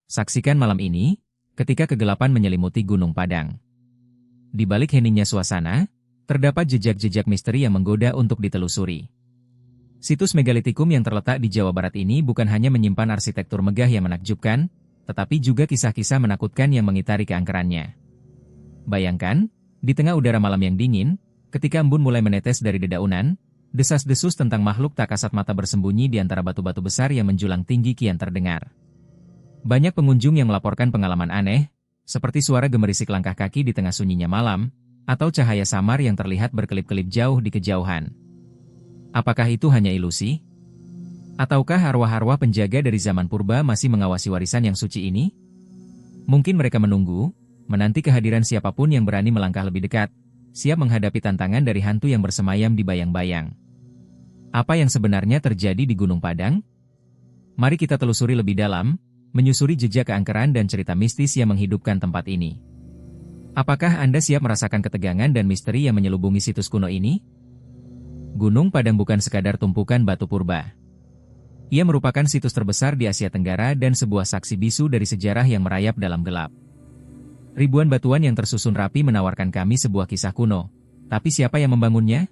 Saksikan malam ini, ketika kegelapan menyelimuti Gunung Padang. Di balik heningnya suasana, terdapat jejak-jejak misteri yang menggoda untuk ditelusuri. Situs megalitikum yang terletak di Jawa Barat ini bukan hanya menyimpan arsitektur megah yang menakjubkan, tetapi juga kisah-kisah menakutkan yang mengitari keangkerannya. Bayangkan, di tengah udara malam yang dingin, ketika embun mulai menetes dari dedaunan, desas-desus tentang makhluk tak kasat mata bersembunyi di antara batu-batu besar yang menjulang tinggi kian terdengar. Banyak pengunjung yang melaporkan pengalaman aneh, seperti suara gemerisik langkah kaki di tengah sunyinya malam, atau cahaya samar yang terlihat berkelip-kelip jauh di kejauhan. Apakah itu hanya ilusi? Ataukah arwah-arwah penjaga dari zaman purba masih mengawasi warisan yang suci ini? Mungkin mereka menanti kehadiran siapapun yang berani melangkah lebih dekat, siap menghadapi tantangan dari hantu yang bersemayam di bayang-bayang. Apa yang sebenarnya terjadi di Gunung Padang? Mari kita telusuri lebih dalam, menyusuri jejak keangkeran dan cerita mistis yang menghidupkan tempat ini. Apakah Anda siap merasakan ketegangan dan misteri yang menyelubungi situs kuno ini? Gunung Padang bukan sekadar tumpukan batu purba. Ia merupakan situs terbesar di Asia Tenggara dan sebuah saksi bisu dari sejarah yang merayap dalam gelap. Ribuan batuan yang tersusun rapi menawarkan kami sebuah kisah kuno. Tapi siapa yang membangunnya?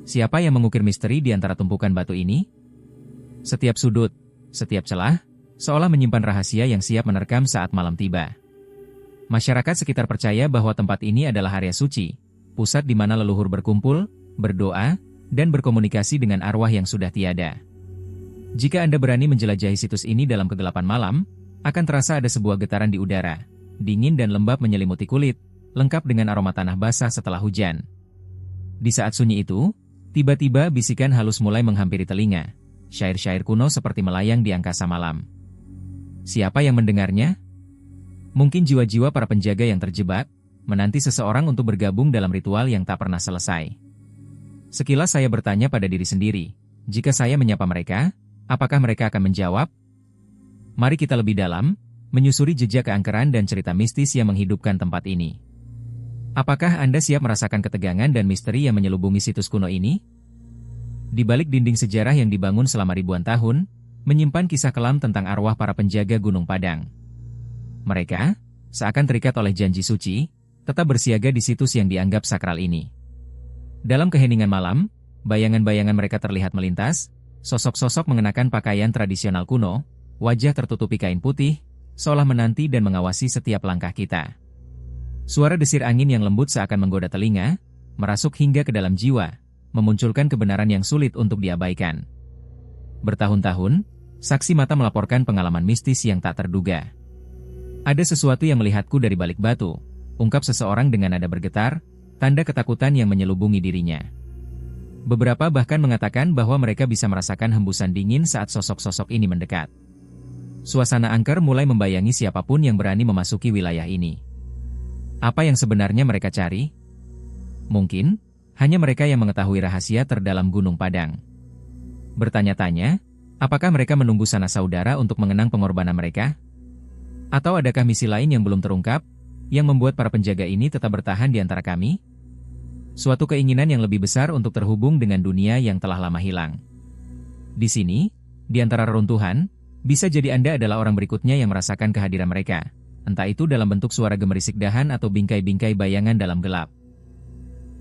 Siapa yang mengukir misteri di antara tumpukan batu ini? Setiap sudut, setiap celah, seolah menyimpan rahasia yang siap menerkam saat malam tiba. Masyarakat sekitar percaya bahwa tempat ini adalah area suci, pusat di mana leluhur berkumpul, berdoa, dan berkomunikasi dengan arwah yang sudah tiada. Jika Anda berani menjelajahi situs ini dalam kegelapan malam, akan terasa ada sebuah getaran di udara, dingin dan lembab menyelimuti kulit, lengkap dengan aroma tanah basah setelah hujan. Di saat sunyi itu, tiba-tiba bisikan halus mulai menghampiri telinga, syair-syair kuno seperti melayang di angkasa malam. Siapa yang mendengarnya? Mungkin jiwa-jiwa para penjaga yang terjebak, menanti seseorang untuk bergabung dalam ritual yang tak pernah selesai. Sekilas saya bertanya pada diri sendiri, jika saya menyapa mereka, apakah mereka akan menjawab? Mari kita lebih dalam, menyusuri jejak keangkeran dan cerita mistis yang menghidupkan tempat ini. Apakah Anda siap merasakan ketegangan dan misteri yang menyelubungi situs kuno ini? Di balik dinding sejarah yang dibangun selama ribuan tahun, menyimpan kisah kelam tentang arwah para penjaga Gunung Padang. Mereka, seakan terikat oleh janji suci, tetap bersiaga di situs yang dianggap sakral ini. Dalam keheningan malam, bayangan-bayangan mereka terlihat melintas, sosok-sosok mengenakan pakaian tradisional kuno, wajah tertutupi kain putih, seolah menanti dan mengawasi setiap langkah kita. Suara desir angin yang lembut seakan menggoda telinga, merasuk hingga ke dalam jiwa, memunculkan kebenaran yang sulit untuk diabaikan. Bertahun-tahun, saksi mata melaporkan pengalaman mistis yang tak terduga. Ada sesuatu yang melihatku dari balik batu, ungkap seseorang dengan nada bergetar, tanda ketakutan yang menyelubungi dirinya. Beberapa bahkan mengatakan bahwa mereka bisa merasakan hembusan dingin saat sosok-sosok ini mendekat. Suasana angker mulai membayangi siapapun yang berani memasuki wilayah ini. Apa yang sebenarnya mereka cari? Mungkin, hanya mereka yang mengetahui rahasia terdalam Gunung Padang. Bertanya-tanya, apakah mereka menunggu sanak saudara untuk mengenang pengorbanan mereka? Atau adakah misi lain yang belum terungkap, yang membuat para penjaga ini tetap bertahan di antara kami? Suatu keinginan yang lebih besar untuk terhubung dengan dunia yang telah lama hilang. Di sini, di antara reruntuhan, bisa jadi Anda adalah orang berikutnya yang merasakan kehadiran mereka, entah itu dalam bentuk suara gemerisik dahan atau bingkai-bingkai bayangan dalam gelap.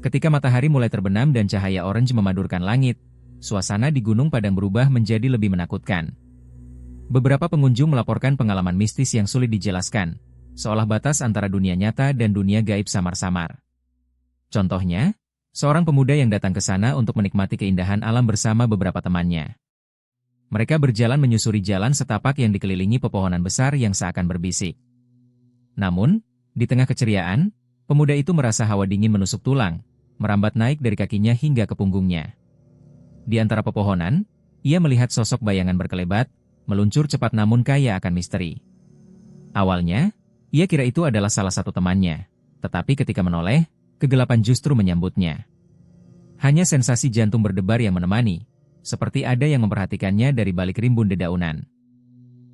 Ketika matahari mulai terbenam dan cahaya orange memadurkan langit, suasana di Gunung Padang berubah menjadi lebih menakutkan. Beberapa pengunjung melaporkan pengalaman mistis yang sulit dijelaskan, seolah batas antara dunia nyata dan dunia gaib samar-samar. Contohnya, seorang pemuda yang datang ke sana untuk menikmati keindahan alam bersama beberapa temannya. Mereka berjalan menyusuri jalan setapak yang dikelilingi pepohonan besar yang seakan berbisik. Namun, di tengah keceriaan, pemuda itu merasa hawa dingin menusuk tulang, merambat naik dari kakinya hingga ke punggungnya. Di antara pepohonan, ia melihat sosok bayangan berkelebat, meluncur cepat namun kaya akan misteri. Awalnya, ia kira itu adalah salah satu temannya, tetapi ketika menoleh, kegelapan justru menyambutnya. Hanya sensasi jantung berdebar yang menemani, seperti ada yang memperhatikannya dari balik rimbun dedaunan.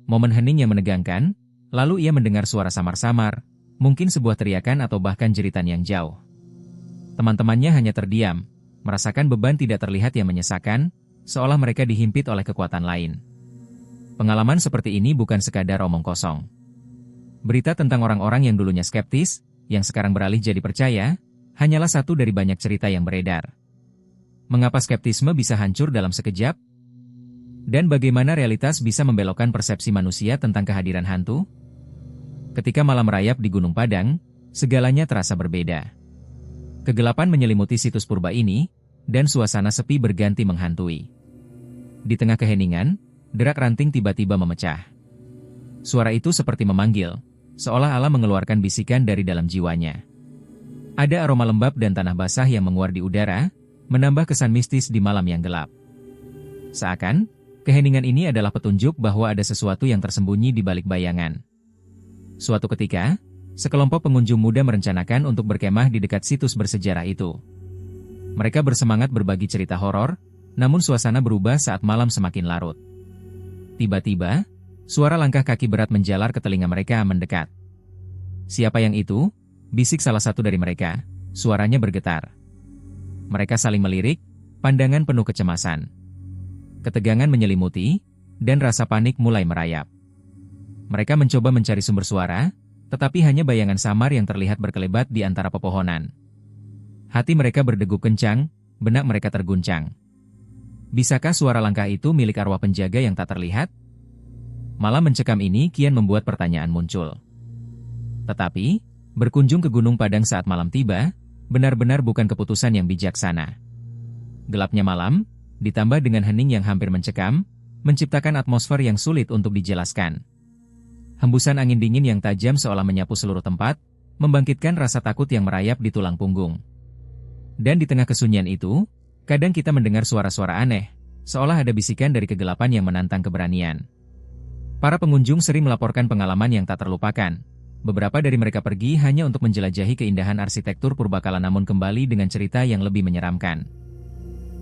Momen hening yang menegangkan, lalu ia mendengar suara samar-samar, mungkin sebuah teriakan atau bahkan jeritan yang jauh. Teman-temannya hanya terdiam, merasakan beban tidak terlihat yang menyesakan, seolah mereka dihimpit oleh kekuatan lain. Pengalaman seperti ini bukan sekadar omong kosong. Berita tentang orang-orang yang dulunya skeptis, yang sekarang beralih jadi percaya, hanyalah satu dari banyak cerita yang beredar. Mengapa skeptisme bisa hancur dalam sekejap? Dan bagaimana realitas bisa membelokkan persepsi manusia tentang kehadiran hantu? Ketika malam merayap di Gunung Padang, segalanya terasa berbeda. Kegelapan menyelimuti situs purba ini, dan suasana sepi berganti menghantui. Di tengah keheningan, derak ranting tiba-tiba memecah. Suara itu seperti memanggil, seolah-olah mengeluarkan bisikan dari dalam jiwanya. Ada aroma lembab dan tanah basah yang menguar di udara, menambah kesan mistis di malam yang gelap. Seakan, keheningan ini adalah petunjuk bahwa ada sesuatu yang tersembunyi di balik bayangan. Suatu ketika, sekelompok pengunjung muda merencanakan untuk berkemah di dekat situs bersejarah itu. Mereka bersemangat berbagi cerita horor, namun suasana berubah saat malam semakin larut. Tiba-tiba, suara langkah kaki berat menjalar ke telinga mereka mendekat. "Siapa yang itu?" bisik salah satu dari mereka. Suaranya bergetar. Mereka saling melirik, pandangan penuh kecemasan. Ketegangan menyelimuti, dan rasa panik mulai merayap. Mereka mencoba mencari sumber suara, tetapi hanya bayangan samar yang terlihat berkelebat di antara pepohonan. Hati mereka berdegup kencang, benak mereka terguncang. Bisakah suara langkah itu milik arwah penjaga yang tak terlihat? Malam mencekam ini kian membuat pertanyaan muncul. Tetapi, berkunjung ke Gunung Padang saat malam tiba, benar-benar bukan keputusan yang bijaksana. Gelapnya malam, ditambah dengan hening yang hampir mencekam, menciptakan atmosfer yang sulit untuk dijelaskan. Hembusan angin dingin yang tajam seolah menyapu seluruh tempat, membangkitkan rasa takut yang merayap di tulang punggung. Dan di tengah kesunyian itu, kadang kita mendengar suara-suara aneh, seolah ada bisikan dari kegelapan yang menantang keberanian. Para pengunjung sering melaporkan pengalaman yang tak terlupakan. Beberapa dari mereka pergi hanya untuk menjelajahi keindahan arsitektur purbakala namun kembali dengan cerita yang lebih menyeramkan.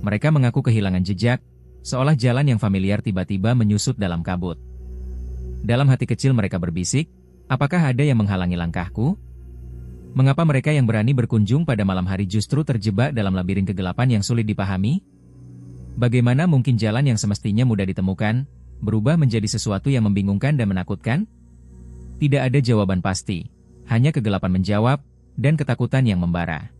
Mereka mengaku kehilangan jejak, seolah jalan yang familiar tiba-tiba menyusut dalam kabut. Dalam hati kecil mereka berbisik, apakah ada yang menghalangi langkahku? Mengapa mereka yang berani berkunjung pada malam hari justru terjebak dalam labirin kegelapan yang sulit dipahami? Bagaimana mungkin jalan yang semestinya mudah ditemukan, berubah menjadi sesuatu yang membingungkan dan menakutkan? Tidak ada jawaban pasti, hanya kegelapan menjawab, dan ketakutan yang membara.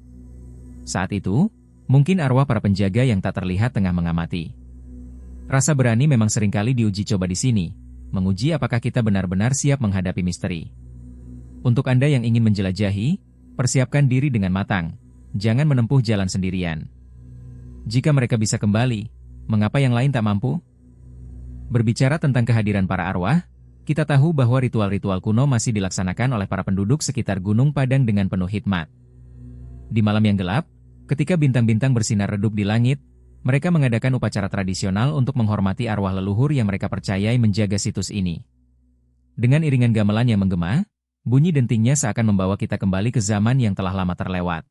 Saat itu, mungkin arwah para penjaga yang tak terlihat tengah mengamati. Rasa berani memang seringkali diuji coba di sini, menguji apakah kita benar-benar siap menghadapi misteri. Untuk Anda yang ingin menjelajahi, persiapkan diri dengan matang, jangan menempuh jalan sendirian. Jika mereka bisa kembali, mengapa yang lain tak mampu? Berbicara tentang kehadiran para arwah, kita tahu bahwa ritual-ritual kuno masih dilaksanakan oleh para penduduk sekitar Gunung Padang dengan penuh hikmat. Di malam yang gelap, ketika bintang-bintang bersinar redup di langit, mereka mengadakan upacara tradisional untuk menghormati arwah leluhur yang mereka percayai menjaga situs ini. Dengan iringan gamelan yang menggema, bunyi dentingnya seakan membawa kita kembali ke zaman yang telah lama terlewat.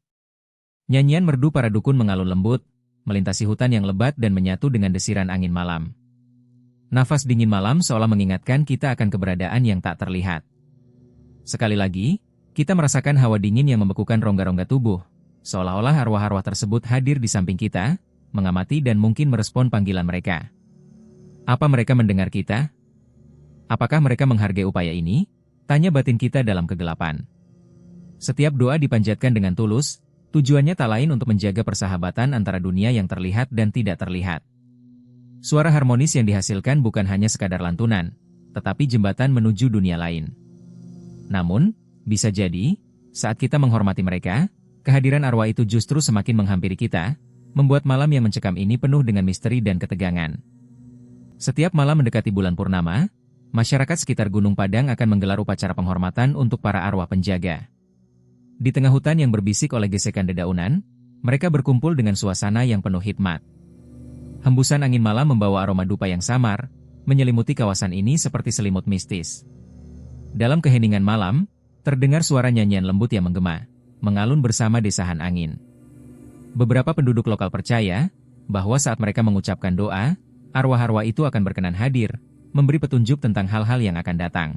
Nyanyian merdu para dukun mengalun lembut, melintasi hutan yang lebat dan menyatu dengan desiran angin malam. Nafas dingin malam seolah mengingatkan kita akan keberadaan yang tak terlihat. Sekali lagi, kita merasakan hawa dingin yang membekukan rongga-rongga tubuh, seolah-olah arwah-arwah tersebut hadir di samping kita, mengamati dan mungkin merespon panggilan mereka. Apa mereka mendengar kita? Apakah mereka menghargai upaya ini? Tanya batin kita dalam kegelapan. Setiap doa dipanjatkan dengan tulus, tujuannya tak lain untuk menjaga persahabatan antara dunia yang terlihat dan tidak terlihat. Suara harmonis yang dihasilkan bukan hanya sekadar lantunan, tetapi jembatan menuju dunia lain. Namun, bisa jadi, saat kita menghormati mereka, kehadiran arwah itu justru semakin menghampiri kita, membuat malam yang mencekam ini penuh dengan misteri dan ketegangan. Setiap malam mendekati bulan purnama, masyarakat sekitar Gunung Padang akan menggelar upacara penghormatan untuk para arwah penjaga. Di tengah hutan yang berbisik oleh gesekan dedaunan, mereka berkumpul dengan suasana yang penuh hikmat. Hembusan angin malam membawa aroma dupa yang samar, menyelimuti kawasan ini seperti selimut mistis. Dalam keheningan malam, terdengar suara nyanyian lembut yang menggema, mengalun bersama desahan angin. Beberapa penduduk lokal percaya bahwa saat mereka mengucapkan doa, arwah-arwah itu akan berkenan hadir, memberi petunjuk tentang hal-hal yang akan datang.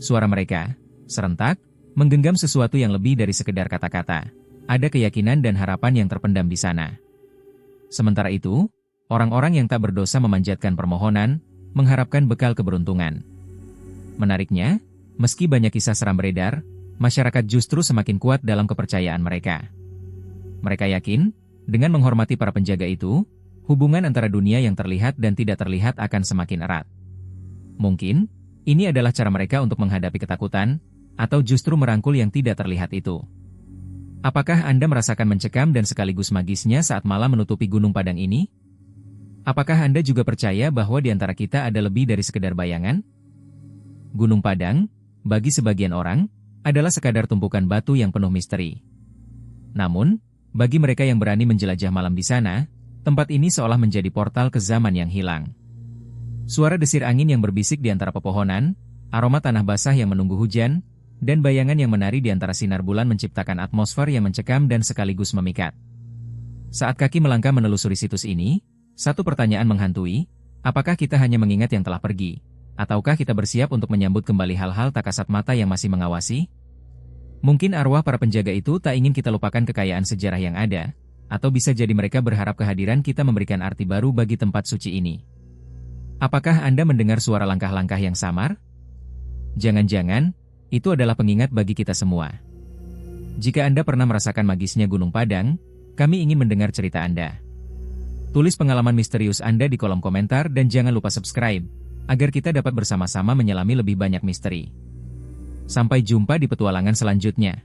Suara mereka, serentak, menggenggam sesuatu yang lebih dari sekedar kata-kata. Ada keyakinan dan harapan yang terpendam di sana. Sementara itu, orang-orang yang tak berdosa memanjatkan permohonan, mengharapkan bekal keberuntungan. Menariknya, meski banyak kisah seram beredar, masyarakat justru semakin kuat dalam kepercayaan mereka. Mereka yakin, dengan menghormati para penjaga itu, hubungan antara dunia yang terlihat dan tidak terlihat akan semakin erat. Mungkin, ini adalah cara mereka untuk menghadapi ketakutan, atau justru merangkul yang tidak terlihat itu. Apakah Anda merasakan mencekam dan sekaligus magisnya saat malam menutupi Gunung Padang ini? Apakah Anda juga percaya bahwa di antara kita ada lebih dari sekedar bayangan? Gunung Padang, bagi sebagian orang, adalah sekadar tumpukan batu yang penuh misteri. Namun, bagi mereka yang berani menjelajah malam di sana, tempat ini seolah menjadi portal ke zaman yang hilang. Suara desir angin yang berbisik di antara pepohonan, aroma tanah basah yang menunggu hujan, dan bayangan yang menari di antara sinar bulan menciptakan atmosfer yang mencekam dan sekaligus memikat. Saat kaki melangkah menelusuri situs ini, satu pertanyaan menghantui, apakah kita hanya mengingat yang telah pergi, ataukah kita bersiap untuk menyambut kembali hal-hal tak kasat mata yang masih mengawasi? Mungkin arwah para penjaga itu tak ingin kita lupakan kekayaan sejarah yang ada, atau bisa jadi mereka berharap kehadiran kita memberikan arti baru bagi tempat suci ini. Apakah Anda mendengar suara langkah-langkah yang samar? Jangan-jangan, itu adalah pengingat bagi kita semua. Jika Anda pernah merasakan magisnya Gunung Padang, kami ingin mendengar cerita Anda. Tulis pengalaman misterius Anda di kolom komentar dan jangan lupa subscribe, agar kita dapat bersama-sama menyelami lebih banyak misteri. Sampai jumpa di petualangan selanjutnya.